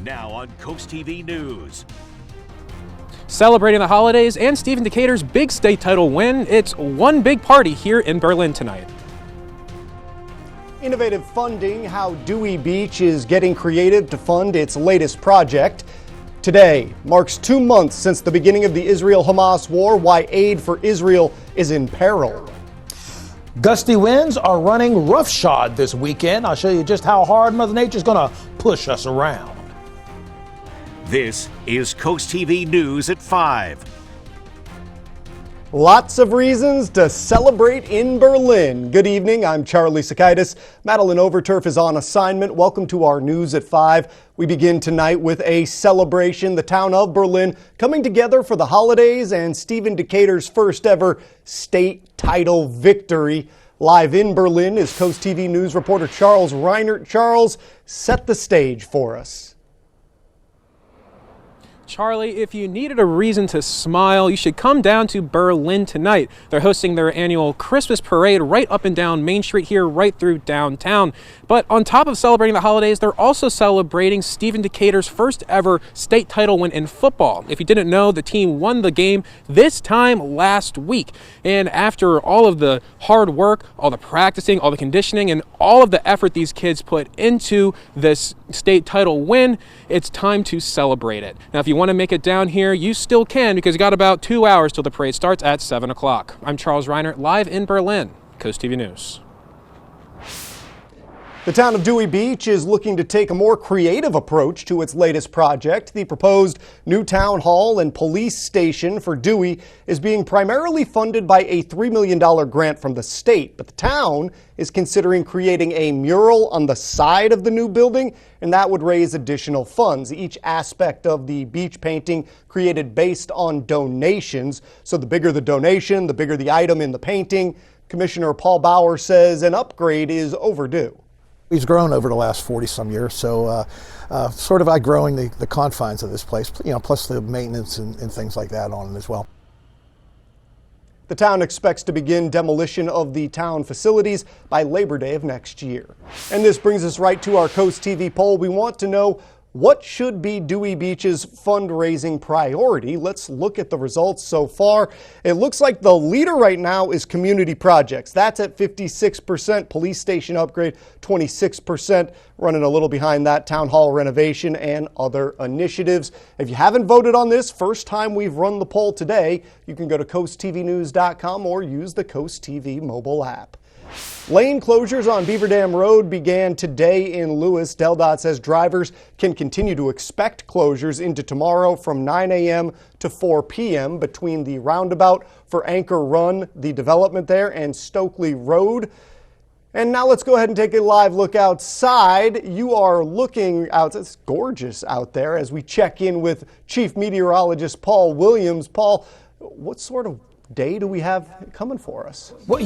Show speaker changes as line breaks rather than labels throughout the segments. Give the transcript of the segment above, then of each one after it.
Now on CoastTV News.
Celebrating the holidays and Stephen Decatur's big state title win, it's one big party here in Berlin tonight.
Innovative funding, how Dewey Beach is getting creative to fund its latest project. Today marks 2 months since the beginning of the Israel-Hamas war, why aid for Israel is in peril.
Gusty winds are running roughshod this weekend. I'll show you just how hard Mother Nature's going to push us around.
This is CoastTV News at 5.
Lots of reasons to celebrate in Berlin. Good evening, I'm Charlie Sakaitis. Madeline Overturf is on assignment. Welcome to our News at 5. We begin tonight with a celebration. The town of Berlin coming together for the holidays and Stephen Decatur's first ever state title victory. Live in Berlin is CoastTV News reporter Charles Reinert. Charles, set the stage for us.
Charlie, if you needed a reason to smile, you should come down to Berlin tonight. They're hosting their annual Christmas parade right up and down Main Street here, right through downtown. But on top of celebrating the holidays, they're also celebrating Stephen Decatur's first ever state title win in football. If you didn't know, the team won the game this time last week. And after all of the hard work, all the practicing, all the conditioning, and all of the effort these kids put into this state title win, it's time to celebrate it. Now, if you want to make it down here, you still can, because you got about 2 hours till the parade starts at 7 o'clock. I'm Charles Reinert, live in Berlin, CoastTV News.
The town of Dewey Beach is looking to take a more creative approach to its latest project. The proposed new town hall and police station for Dewey is being primarily funded by a $3 million grant from the state, but the town is considering creating a mural on the side of the new building, and that would raise additional funds. Each aspect of the beach painting created based on donations. So the bigger the donation, the bigger the item in the painting. Commissioner Paul Bauer says an upgrade is overdue.
He's grown over the last 40-some years, so sort of outgrowing the confines of this place, plus the maintenance and things like that on it as well.
The town expects to begin demolition of the town facilities by Labor Day of next year. And this brings us right to our CoastTV poll. We want to know, what should be Dewey Beach's fundraising priority? Let's look at the results so far. It looks like the leader right now is community projects. That's at 56%. Police station upgrade, 26%. Running a little behind that, town hall renovation and other initiatives. If you haven't voted on this, first time we've run the poll today, you can go to coasttvnews.com or use the Coast TV mobile app. Lane closures on Beaver Dam Road began today in Lewis. DelDOT says drivers can continue to expect closures into tomorrow from 9 a.m. to 4 p.m. between the roundabout for Anchor Run, the development there, and Stokely Road. And now let's go ahead and take a live look outside. You are looking out. It's gorgeous out there as we check in with Chief Meteorologist Paul Williams. Paul, what sort of day do we have coming for us?
Well,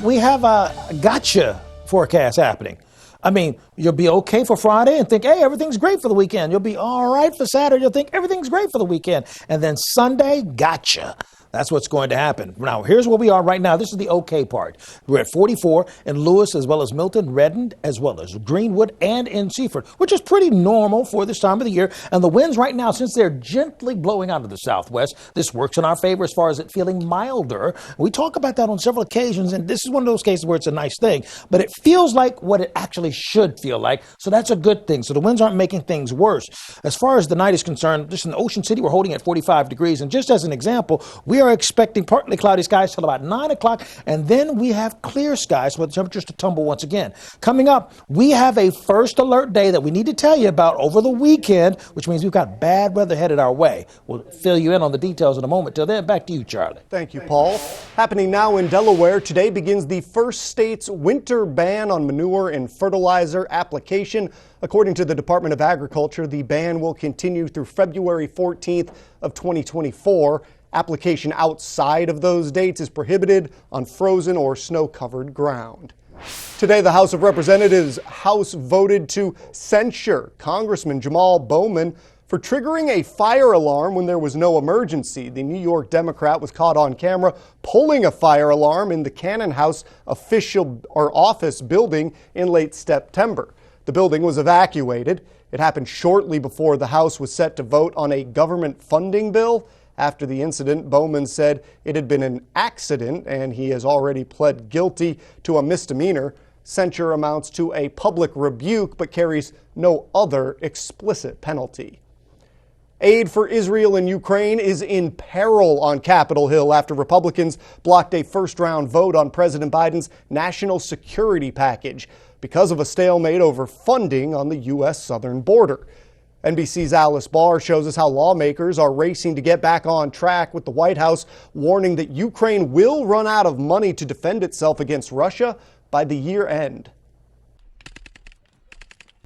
we have a gotcha forecast happening. I mean, you'll be okay for Friday and think, hey, everything's great for the weekend. You'll be all right for Saturday. You'll think everything's great for the weekend. And then Sunday, gotcha. That's what's going to happen. Now, here's where we are right now. This is the okay part. We're at 44 in Lewis, as well as Milton, Redmond, as well as Greenwood, and in Seaford, which is pretty normal for this time of the year. And the winds right now, since they're gently blowing out of the southwest, this works in our favor as far as it feeling milder. We talk about that on several occasions, and this is one of those cases where it's a nice thing, but it feels like what it actually should feel like. So that's a good thing. So the winds aren't making things worse. As far as the night is concerned, just in Ocean City, we're holding at 45 degrees. And just as an example, we are expecting partly cloudy skies till about 9 o'clock, and then we have clear skies for the temperatures to tumble once again. Coming up, we have a first alert day that we need to tell you about over the weekend, which means we've got bad weather headed our way. We'll fill you in on the details in a moment. Till then, back to you, Charlie.
Thank you, Paul. Happening now in Delaware, today begins the first state's winter ban on manure and fertilizer application. According to the Department of Agriculture, the ban will continue through February 14th of 2024. Application outside of those dates is prohibited on frozen or snow-covered ground. Today, the House of Representatives voted to censure Congressman Jamal Bowman for triggering a fire alarm when there was no emergency. The New York Democrat was caught on camera pulling a fire alarm in the Cannon House office building in late September. The building was evacuated. It happened shortly before the House was set to vote on a government funding bill. After the incident, Bowman said it had been an accident, and he has already pled guilty to a misdemeanor. Censure amounts to a public rebuke but carries no other explicit penalty. Aid for Israel and Ukraine is in peril on Capitol Hill after Republicans blocked a first-round vote on President Biden's national security package because of a stalemate over funding on the U.S. southern border. NBC's Alice Barr shows us how lawmakers are racing to get back on track, with the White House warning that Ukraine will run out of money to defend itself against Russia by the year end.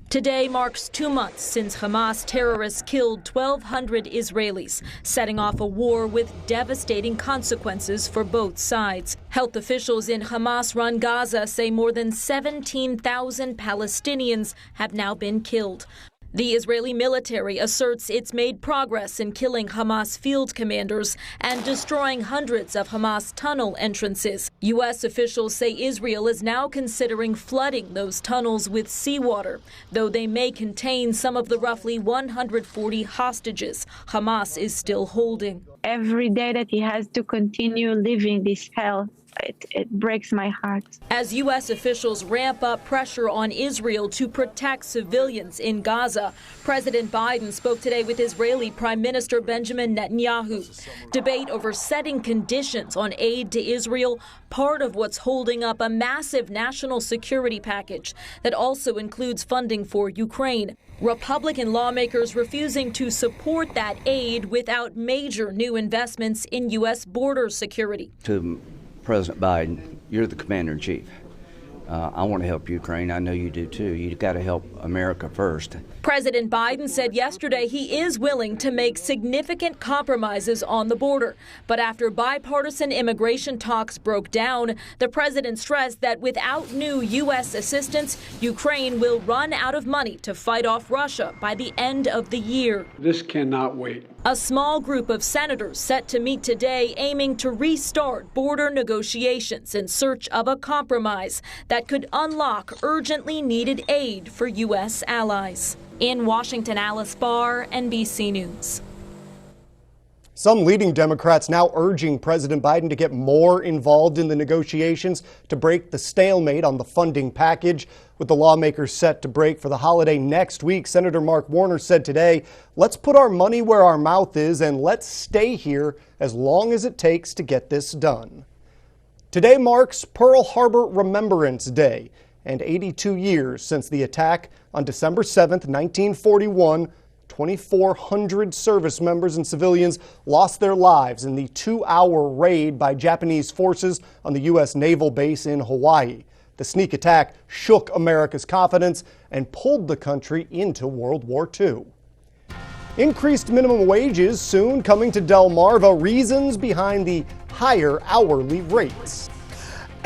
Today marks 2 months since Hamas terrorists killed 1,200 Israelis, setting off a war with devastating consequences for both sides. Health officials in Hamas-run Gaza say more than 17,000 Palestinians have now been killed. The Israeli military asserts it's made progress in killing Hamas field commanders and destroying hundreds of Hamas tunnel entrances. U.S. officials say Israel is now considering flooding those tunnels with seawater, though they may contain some of the roughly 140 hostages Hamas is still holding.
Every day that he has to continue living this hell, it breaks my heart.
As U.S. officials ramp up pressure on Israel to protect civilians in Gaza, President Biden spoke today with Israeli Prime Minister Benjamin Netanyahu. Debate over setting conditions on aid to Israel, part of what's holding up a massive national security package that also includes funding for Ukraine. Republican lawmakers refusing to support that aid without major new investments in U.S. border security.
To President Biden, you're the commander-in-chief. I want to help Ukraine. I know you do too. You've got to help America first.
President Biden said yesterday he is willing to make significant compromises on the border. But after bipartisan immigration talks broke down, the president stressed that without new U.S. assistance, Ukraine will run out of money to fight off Russia by the end of the year.
This cannot wait.
A small group of senators set to meet today aiming to restart border negotiations in search of a compromise that could unlock urgently needed aid for U.S. allies. In Washington, Alice Barr, NBC News.
Some leading Democrats now urging President Biden to get more involved in the negotiations to break the stalemate on the funding package. With the lawmakers set to break for the holiday next week, Senator Mark Warner said today, "Let's put our money where our mouth is and let's stay here as long as it takes to get this done." Today marks Pearl Harbor Remembrance Day and 82 years since the attack on December 7th, 1941. 2,400 service members and civilians lost their lives in the 2-hour raid by Japanese forces on the U.S. naval base in Hawaii. The sneak attack shook America's confidence and pulled the country into World War II. Increased minimum wages soon coming to Delmarva. Reasons behind the higher hourly rates.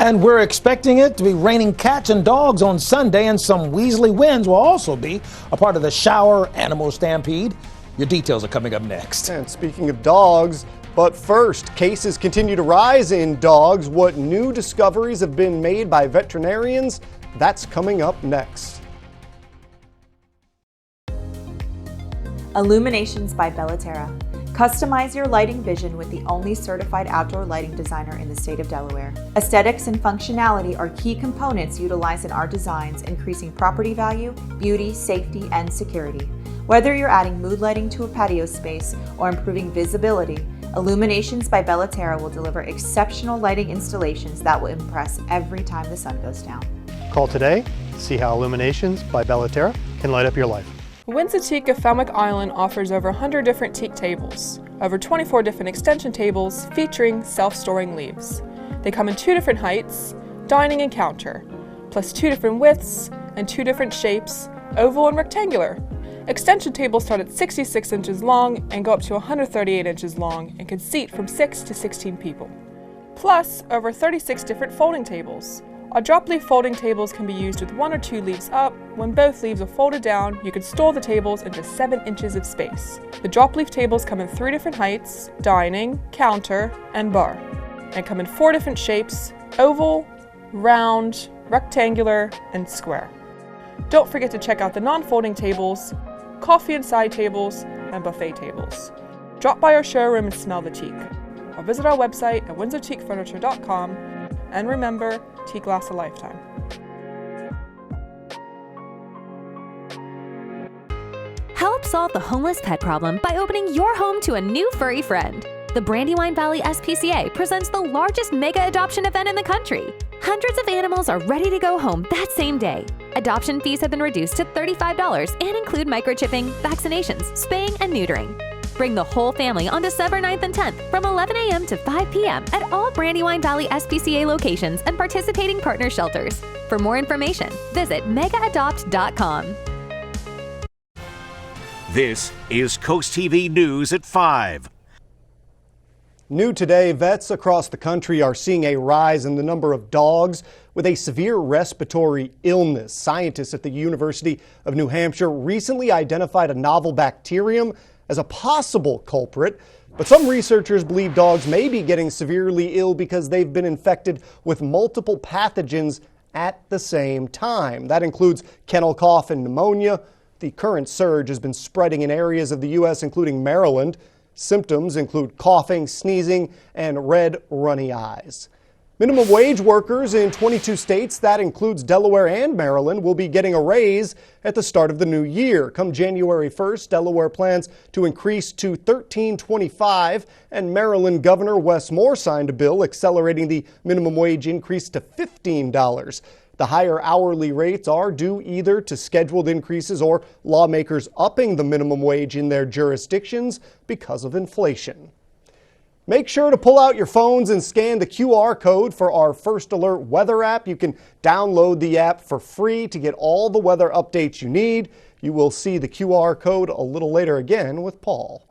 And we're expecting it to be raining cats and dogs on Sunday, and some Weasley winds will also be a part of the shower animal stampede. Your details are coming up next.
And speaking of dogs, but first, cases continue to rise in dogs. What new discoveries have been made by veterinarians? That's coming up next.
Illuminations by Bellaterra. Customize your lighting vision with the only certified outdoor lighting designer in the state of Delaware. Aesthetics and functionality are key components utilized in our designs, increasing property value, beauty, safety, and security. Whether you're adding mood lighting to a patio space or improving visibility, Illuminations by Bellaterra will deliver exceptional lighting installations that will impress every time the sun goes down.
Call today to see how Illuminations by Bellaterra can light up your life.
Windsor Teak of Falmouth Island offers over 100 different teak tables, over 24 different extension tables featuring self-storing leaves. They come in 2 different heights, dining and counter, plus 2 different widths and 2 different shapes, oval and rectangular. Extension tables start at 66 inches long and go up to 138 inches long and can seat from 6 to 16 people. Plus, over 36 different folding tables. Our drop leaf folding tables can be used with 1 or 2 leaves up. When both leaves are folded down, you can store the tables into 7 inches of space. The drop leaf tables come in 3 different heights, dining, counter, and bar, and come in 4 different shapes, oval, round, rectangular, and square. Don't forget to check out the non-folding tables coffee and side tables, and buffet tables. Drop by our showroom and smell the teak. Or visit our website at windsorteakfurniture.com. And remember, teak lasts a lifetime.
Help solve the homeless pet problem by opening your home to a new furry friend. The Brandywine Valley SPCA presents the largest mega adoption event in the country. Hundreds of animals are ready to go home that same day. Adoption fees have been reduced to $35 and include microchipping, vaccinations, spaying, and neutering. Bring the whole family on December 9th and 10th from 11 a.m. to 5 p.m. at all Brandywine Valley SPCA locations and participating partner shelters. For more information, visit megaadopt.com.
This is Coast TV News at 5.
New today, vets across the country are seeing a rise in the number of dogs with a severe respiratory illness. Scientists at the University of New Hampshire recently identified a novel bacterium as a possible culprit, but some researchers believe dogs may be getting severely ill because they've been infected with multiple pathogens at the same time. That includes kennel cough and pneumonia. The current surge has been spreading in areas of the U.S., including Maryland. Symptoms include coughing, sneezing, and red, runny eyes. Minimum wage workers in 22 states, that includes Delaware and Maryland, will be getting a raise at the start of the new year. Come January 1st, Delaware plans to increase to $13.25, and Maryland Governor Wes Moore signed a bill accelerating the minimum wage increase to $15. The higher hourly rates are due either to scheduled increases or lawmakers upping the minimum wage in their jurisdictions because of inflation. Make sure to pull out your phones and scan the QR code for our First Alert weather app. You can download the app for free to get all the weather updates you need. You will see the QR code a little later again with Paul.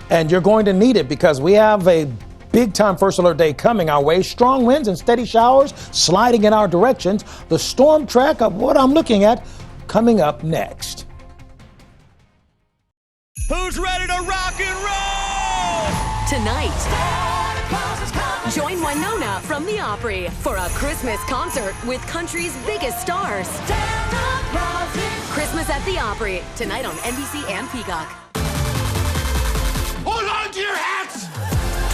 And you're going to need it because we have a big-time First Alert Day coming our way. Strong winds and steady showers sliding in our directions. The storm track of what I'm looking at coming up next.
Who's ready to rock and roll?
Tonight, join Winona from the Opry for a Christmas concert with country's biggest stars. Christmas at the Opry, tonight on NBC and Peacock.
Hold on to your hats!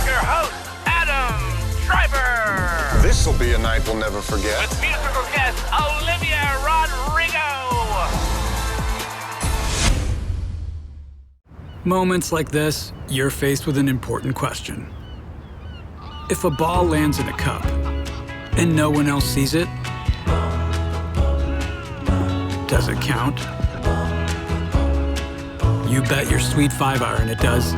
Your host, Adam Schreiber.
This'll be a night we'll never forget.
With musical guest, Olivia Rodrigo.
Moments like this, you're faced with an important question. If a ball lands in a cup and no one else sees it, does it count? You bet your sweet 5-iron it does.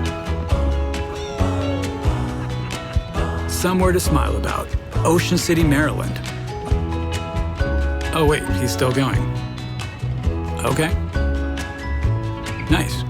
Somewhere to smile about. Ocean City, Maryland. Oh wait, he's still going. Okay. Nice.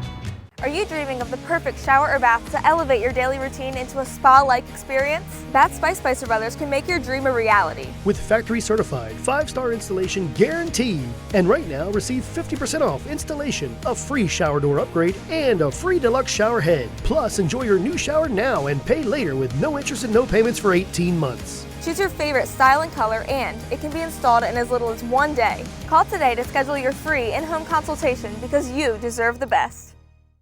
Are you dreaming of the perfect shower or bath to elevate your daily routine into a spa-like experience? Bath by Spicer Brothers can make your dream a reality.
With factory certified 5-star installation guaranteed. And right now receive 50% off installation, a free shower door upgrade, and a free deluxe shower head. Plus enjoy your new shower now and pay later with no interest and no payments for 18 months.
Choose your favorite style and color, and it can be installed in as little as 1 day. Call today to schedule your free in-home consultation because you deserve the best.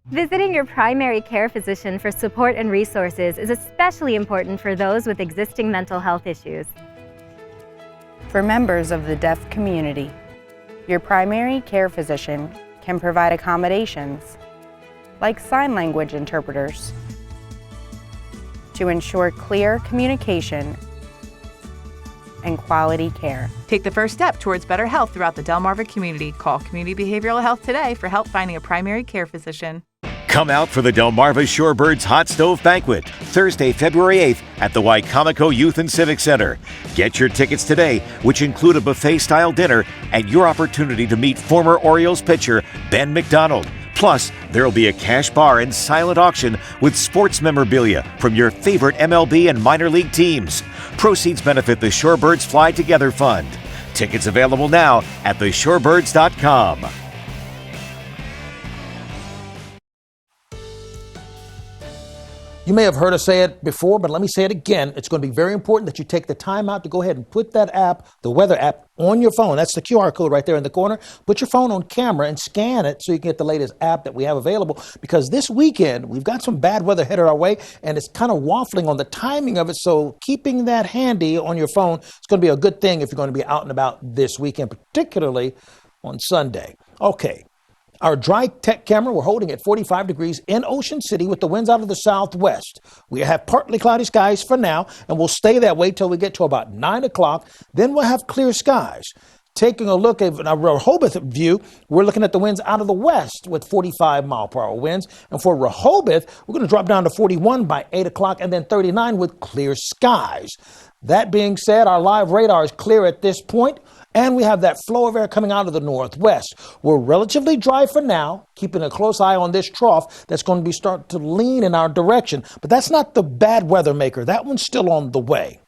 Visiting your primary care physician for support and resources is especially important for those with existing mental health issues.
For members of the deaf community, your primary care physician can provide accommodations like sign language interpreters to ensure clear communication and quality care.
Take the first step towards better health throughout the Delmarva community. Call Community Behavioral Health today for help finding a primary care physician.
Come out for the Delmarva Shorebirds Hot Stove Banquet, Thursday, February 8th at the Wicomico Youth and Civic Center. Get your tickets today, which include a buffet-style dinner and your opportunity to meet former Orioles pitcher Ben McDonald. Plus, there will be a cash bar and silent auction with sports memorabilia from your favorite MLB and minor league teams. Proceeds benefit the Shorebirds Fly Together Fund. Tickets available now at theshorebirds.com.
You may have heard us say it before, but let me say it again. It's going to be very important that you take the time out to go ahead and put that app, the weather app, on your phone. That's the QR code right there in the corner. Put your phone on camera and scan it so you can get the latest app that we have available, because this weekend we've got some bad weather headed our way, and it's kind of waffling on the timing of it. So keeping that handy on your phone is going to be a good thing if you're going to be out and about this weekend, particularly on Sunday. Okay. Our dry tech camera, we're holding at 45 degrees in Ocean City with the winds out of the southwest. We have partly cloudy skies for now, and we'll stay that way till we get to about 9 o'clock. Then we'll have clear skies. Taking a look at our Rehoboth view, we're looking at the winds out of the west with 45-mile-per-hour winds. And for Rehoboth, we're going to drop down to 41 by 8 o'clock and then 39 with clear skies. That being said, our live radar is clear at this point, and we have that flow of air coming out of the northwest. We're relatively dry for now, keeping a close eye on this trough that's going to be starting to lean in our direction. But that's not the bad weather maker. That one's still on the way.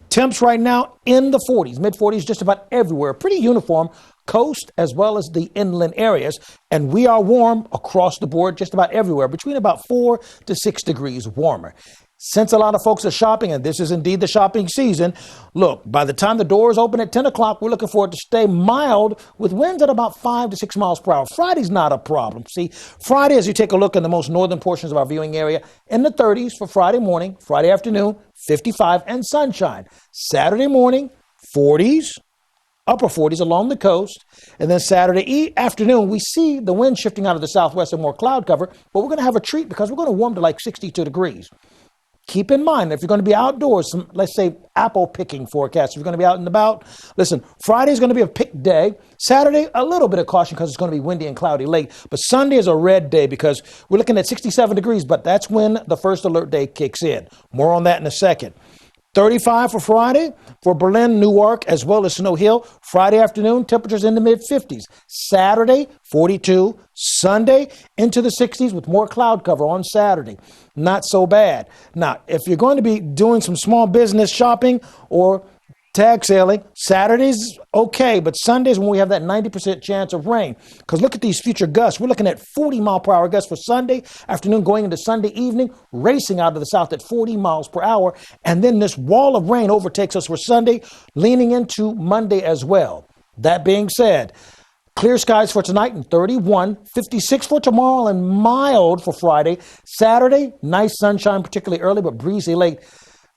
Temps right now in the 40s, mid-40s, just about everywhere. Pretty uniform, coast as well as the inland areas. And we are warm across the board, just about everywhere, between about 4 to 6 degrees warmer. Since a lot of folks are shopping, and this is indeed the shopping season, look, by the time the doors open at 10 o'clock, we're looking for it to stay mild with winds at about 5 to 6 miles per hour. Friday's not a problem. See, Friday, as you take a look in the most northern portions of our viewing area, in the 30s for Friday morning, Friday afternoon, 55 and sunshine. Saturday morning, 40s, upper 40s along the coast. And then Saturday afternoon, we see the wind shifting out of the southwest and more cloud cover, but we're going to have a treat because we're going to warm to like 62 degrees. Keep in mind, if you're going to be outdoors, let's say apple picking forecast, if you're going to be out and about, listen, Friday's going to be a pick day. Saturday, a little bit of caution because it's going to be windy and cloudy late. But Sunday is a red day because we're looking at 67 degrees, but that's when the first alert day kicks in. More on that in a second. 35 for Friday for Berlin, Newark, as well as Snow Hill. Friday afternoon, temperatures in the mid-50s. Saturday, 42. Sunday, into the 60s with more cloud cover on Saturday. Not so bad. Now, if you're going to be doing some small business shopping or tag sailing, Saturday's okay, but Sunday's when we have that 90% chance of rain. Because look at these future gusts. We're looking at 40-mile-per-hour gusts for Sunday afternoon going into Sunday evening, racing out of the south at 40 miles per hour. And then this wall of rain overtakes us for Sunday, leaning into Monday as well. That being said, clear skies for tonight and 31, 56 for tomorrow and mild for Friday. Saturday, nice sunshine, particularly early, but breezy late.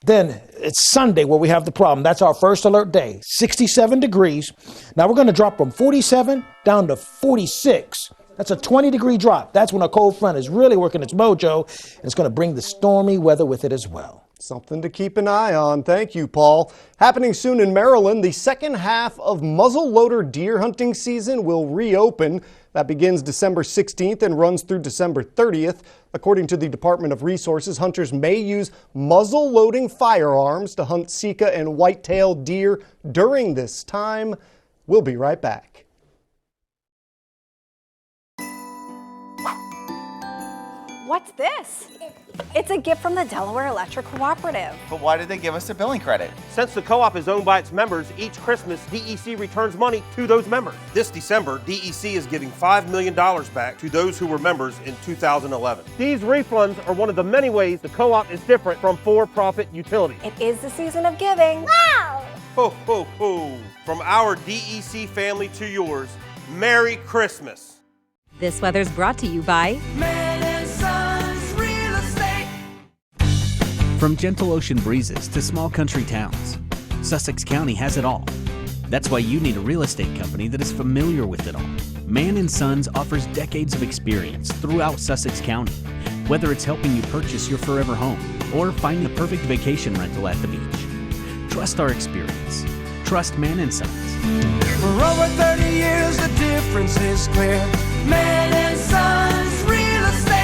Then it's Sunday where we have the problem. That's our first alert day, 67 degrees. Now we're going to drop from 47 down to 46. That's a 20-degree drop. That's when a cold front is really working its mojo, and it's going to bring the stormy weather with it as well.
Something to keep an eye on. Thank you, Paul. Happening soon in Maryland, the second half of muzzleloader deer hunting season will reopen. That begins December 16th and runs through December 30th. According to the Department of Resources, hunters may use muzzle-loading firearms to hunt sika and white-tailed deer during this time. We'll be right back.
What's this? It's a gift from the Delaware Electric Cooperative.
But why did they give us a billing credit?
Since the co-op is owned by its members, each Christmas, DEC returns money to those members. This December, DEC is giving $5 million back to those who were members in 2011. These refunds are one of the many ways the co-op is different from for-profit utilities.
It is the season of giving.
Wow! Ho, ho, ho! From our DEC family to yours, Merry Christmas!
This weather's brought to you by
From gentle ocean breezes to small country towns, Sussex County has it all. That's why you need a real estate company that is familiar with it all. Mann & Sons offers decades of experience throughout Sussex County, whether it's helping you purchase your forever home or find the perfect vacation rental at the beach. Trust our experience. Trust Mann & Sons.
For over 30 years, the difference is clear. Mann & Sons Real Estate.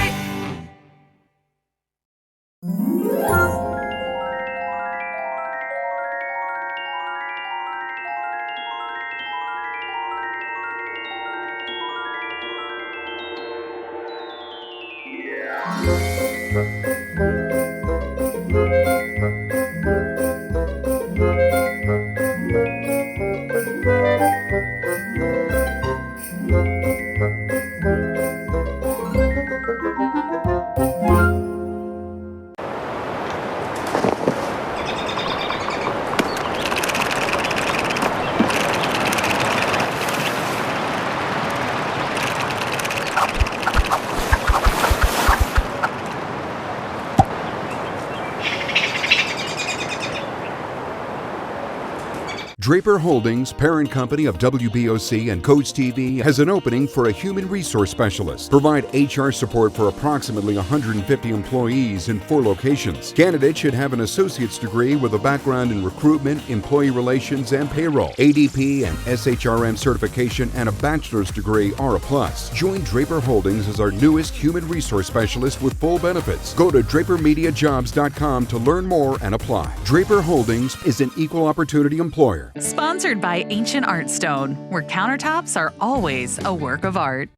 Draper Holdings, parent company of WBOC and CoastTV, has an opening for a human resource specialist. Provide HR support for approximately 150 employees in 4 locations. Candidates should have an associate's degree with a background in recruitment, employee relations, and payroll. ADP and SHRM certification and a bachelor's degree are a plus. Join Draper Holdings as our newest human resource specialist with full benefits. Go to drapermediajobs.com to learn more and apply. Draper Holdings is an equal opportunity employer.
Sponsored by Ancient Art Stone, where countertops are always a work of art.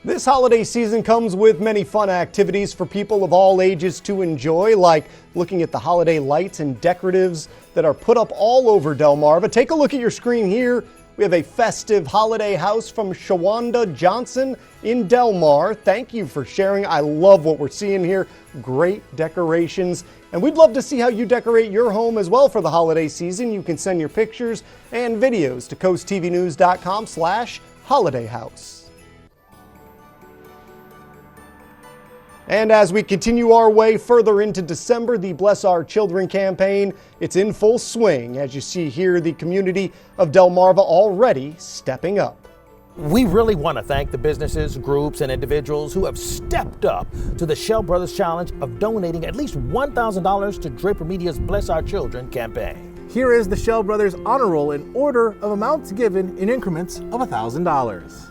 This holiday season comes with many fun activities for people of all ages to enjoy, like looking at the holiday lights and decoratives that are put up all over Delmarva. Take a look at your screen here. We have a festive holiday house from Shawanda Johnson in Delmar. Thank you for sharing. I love what we're seeing here. Great decorations. And we'd love to see how you decorate your home as well for the holiday season. You can send your pictures and videos to coasttvnews.com/holidayhouse. And as we continue our way further into December, the Bless Our Children campaign, it's in full swing. As you see here, the community of Delmarva already stepping up.
We really want to thank the businesses, groups, and individuals who have stepped up to the Shell Brothers Challenge of donating at least $1,000 to Draper Media's Bless Our Children campaign.
Here is the Shell Brothers honor roll in order of amounts given in increments of $1,000.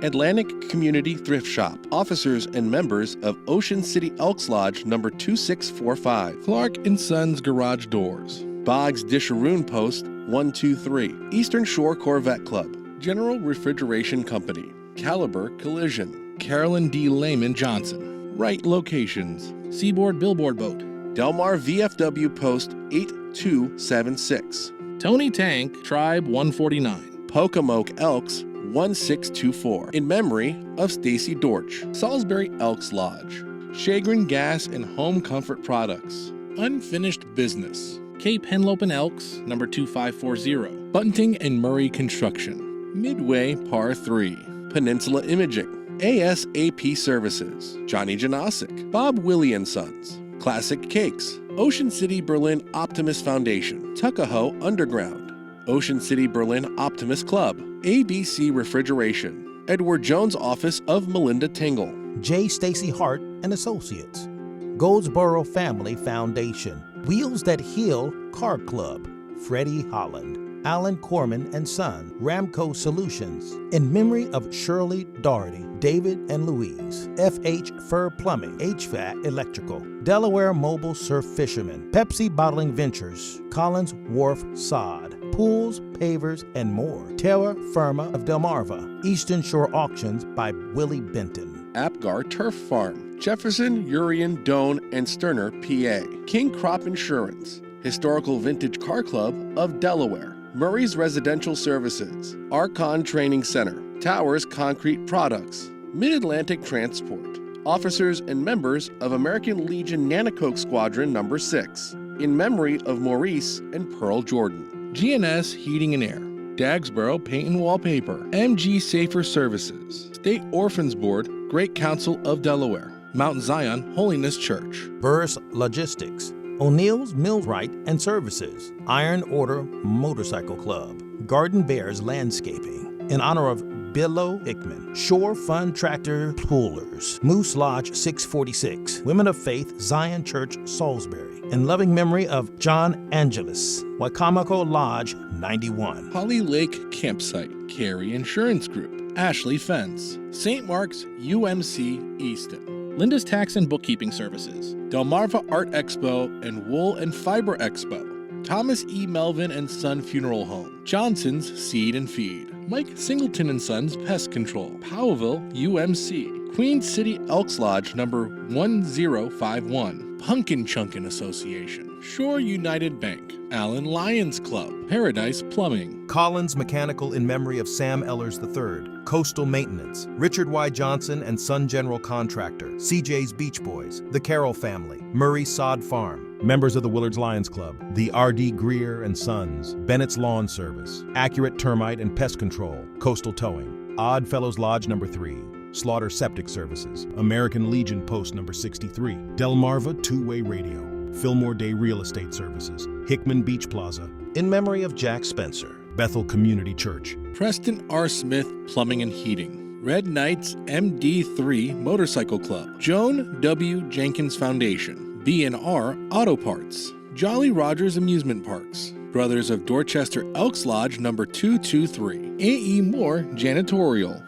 Atlantic Community Thrift Shop, officers and members of Ocean City Elks Lodge number 2645. Clark & Sons Garage Doors. Boggs Disharoon Post 123. Eastern Shore Corvette Club. General Refrigeration Company. Caliber Collision. Carolyn D. Lehman Johnson. Right Locations. Seaboard Billboard Boat. Delmar VFW Post 8276. Tony Tank Tribe 149. Pocomoke Elks 1624, in memory of Stacy Dortch. Salisbury Elks Lodge. Chagrin Gas and Home Comfort Products. Unfinished Business. Cape Henlope and Elks, number 2540. Bunting and Murray Construction. Midway Par 3. Peninsula Imaging. ASAP Services. Johnny Janosic. Bob Willie & Sons. Classic Cakes. Ocean City Berlin Optimist Foundation. Tuckahoe Underground. Ocean City Berlin Optimist Club. ABC Refrigeration. Edward Jones Office of Melinda Tingle.
J. Stacy Hart and Associates. Goldsboro Family Foundation. Wheels That Heal Car Club. Freddie Holland. Alan Corman and Son. Ramco Solutions. In memory of Shirley Doherty, David and Louise. FH Fur Plumbing, HVAC Electrical. Delaware Mobile Surf Fishermen. Pepsi Bottling Ventures. Collins Wharf Sod. Pools, pavers, and more. Terra Firma of Delmarva. Eastern Shore Auctions by Willie Benton.
Apgar Turf Farm. Jefferson, Urian, Doan, and Sterner, PA. King Crop Insurance. Historical Vintage Car Club of Delaware. Murray's Residential Services. Archon Training Center. Towers Concrete Products. Mid-Atlantic Transport. Officers and members of American Legion Nanacoke Squadron number 6. In memory of Maurice and Pearl Jordan. GNS Heating and Air. Dagsboro Paint and Wallpaper. MG Safer Services. State Orphans Board, Great Council of Delaware. Mount Zion Holiness Church.
Burris Logistics. O'Neill's Millwright and Services. Iron Order Motorcycle Club. Garden Bears Landscaping. In honor of Billo Hickman. Shore Fun Tractor Pullers. Moose Lodge 646. Women of Faith Zion Church Salisbury. In loving memory of John Angelis. Wacomico Lodge 91.
Holly Lake Campsite. Carey Insurance Group. Ashley Fence. St. Mark's UMC Easton. Linda's Tax and Bookkeeping Services. Delmarva Art Expo and Wool and Fiber Expo. Thomas E. Melvin and Son Funeral Home. Johnson's Seed and Feed. Mike Singleton and Sons Pest Control. Powellville UMC. Queen City Elks Lodge number 1051. Pumpkin Chunkin Association. Shore United Bank. Allen Lions Club. Paradise Plumbing.
Collins Mechanical in memory of Sam Ellers III. Coastal Maintenance. Richard Y. Johnson and Son General Contractor. CJ's Beach Boys. The Carroll Family. Murray Sod Farm. Members of the Willards Lions Club. The R.D. Greer and Sons. Bennett's Lawn Service. Accurate Termite and Pest Control. Coastal Towing. Odd Fellows Lodge number 3. Slaughter Septic Services. American Legion Post number 63. Delmarva Two-Way Radio. Fillmore Day Real Estate Services, Hickman Beach Plaza, in memory of Jack Spencer, Bethel Community Church.
Preston R. Smith Plumbing and Heating, Red Knights MD3 Motorcycle Club, Joan W. Jenkins Foundation, B&R Auto Parts, Jolly Rogers Amusement Parks, Brothers of Dorchester Elks Lodge number 223, A.E. Moore Janitorial,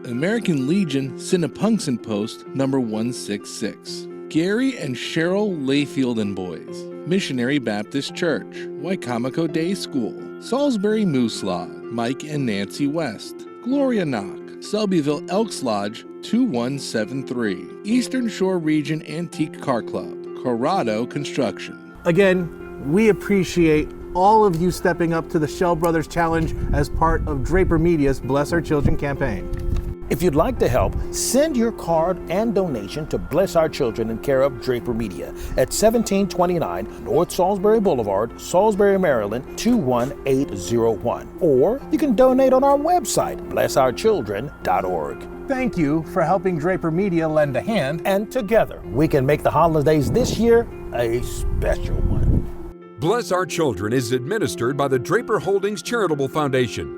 American Legion Cinnapunxon Post number 166, Gary and Cheryl Layfield and Boys, Missionary Baptist Church, Waikamaco Day School, Salisbury Moose Lodge, Mike and Nancy West, Gloria Knock, Selbyville Elks Lodge 2173, Eastern Shore Region Antique Car Club, Corrado Construction.
Again, we appreciate all of you stepping up to the Shell Brothers Challenge as part of Draper Media's Bless Our Children campaign.
If you'd like to help, send your card and donation to Bless Our Children in care of Draper Media at 1729 North Salisbury Boulevard, Salisbury, Maryland 21801. Or you can donate on our website, blessourchildren.org.
Thank you for helping Draper Media lend a hand.
And together, we can make the holidays this year a special one.
Bless Our Children is administered by the Draper Holdings Charitable Foundation.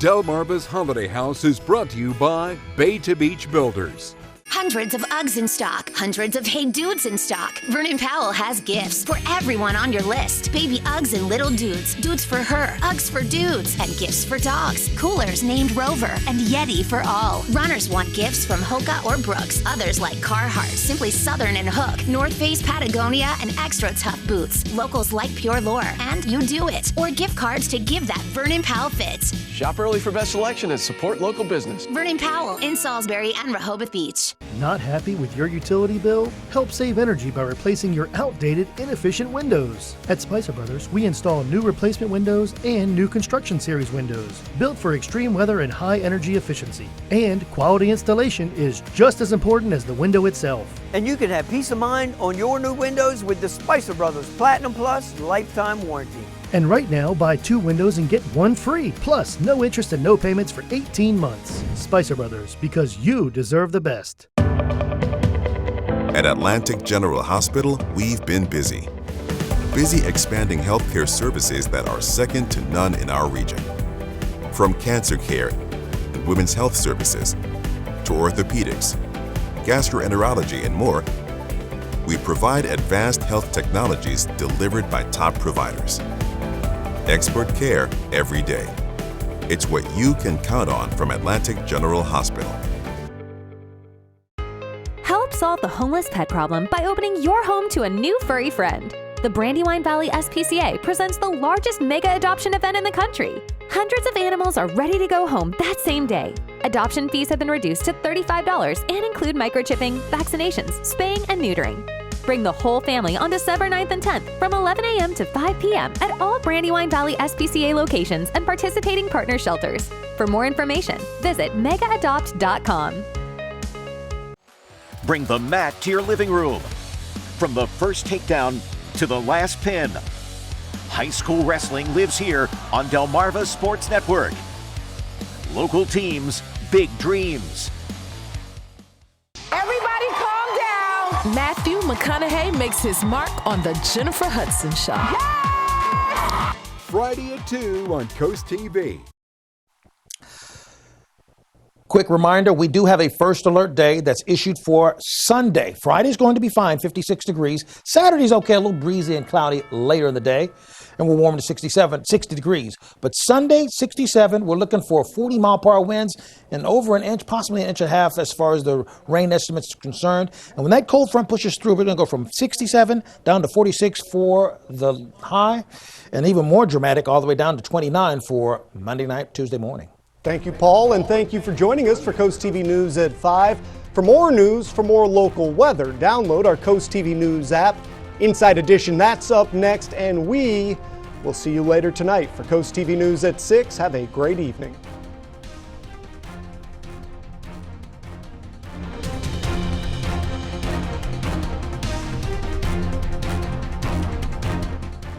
Delmarva's Holiday House is brought to you by Bay to Beach Builders.
Hundreds of Uggs in stock, hundreds of Hey Dudes in stock. Vernon Powell has gifts for everyone on your list. Baby Uggs and little dudes, dudes for her, Uggs for dudes, and gifts for dogs. Coolers named Rover and Yeti for all. Runners want gifts from Hoka or Brooks. Others like Carhartt, Simply Southern and Hook, North Face, Patagonia, and Extra Tough boots. Locals like Pure Lore, and you do it. Or gift cards to give that Vernon Powell fits.
Shop early for best selection and support local business.
Vernon Powell in Salisbury and Rehoboth Beach.
Not happy with your utility bill? Help save energy by replacing your outdated, inefficient windows. At Spicer Brothers, we install new replacement windows and new construction series windows, built for extreme weather and high energy efficiency. And quality installation is just as important as the window itself.
And you can have peace of mind on your new windows with the Spicer Brothers Platinum Plus lifetime warranty.
And right now, buy 2 windows and get 1 free. Plus, no interest and no payments for 18 months. Spicer Brothers, because you deserve the best.
At Atlantic General Hospital, we've been busy. Busy expanding healthcare services that are second to none in our region. From cancer care and women's health services to orthopedics, gastroenterology, and more, we provide advanced health technologies delivered by top providers. Expert care every day. It's what you can count on from Atlantic General Hospital.
Help solve the homeless pet problem by opening your home to a new furry friend. The Brandywine Valley SPCA presents the largest mega adoption event in the country. Hundreds of animals are ready to go home that same day. Adoption fees have been reduced to $35 and include microchipping, vaccinations, spaying, and neutering. Bring the whole family on December 9th and 10th from 11 a.m. to 5 p.m. at all Brandywine Valley SPCA locations and participating partner shelters. For more information, visit megaadopt.com.
Bring the mat to your living room. From the first takedown to the last pin, high school wrestling lives here on Delmarva Sports Network. Local teams, big dreams.
Everybody calm down. Matthew McConaughey makes his mark on the Jennifer Hudson Show. Yes!
Friday at 2 on CoastTV.
Quick reminder, we do have a first alert day that's issued for Sunday. Friday's going to be fine, 56 degrees. Saturday's okay, a little breezy and cloudy later in the day, and we'll warm to 60 degrees. But Sunday, 67, we're looking for 40-mile-per-hour winds and over an inch, possibly an inch and a half as far as the rain estimates are concerned. And when that cold front pushes through, we're going to go from 67 down to 46 for the high, and even more dramatic all the way down to 29 for Monday night, Tuesday morning.
Thank you, Paul, and thank you for joining us for Coast TV News at 5. For more news, for more local weather, download our Coast TV News app. Inside Edition, that's up next, and we will see you later tonight for Coast TV News at 6. Have a great evening.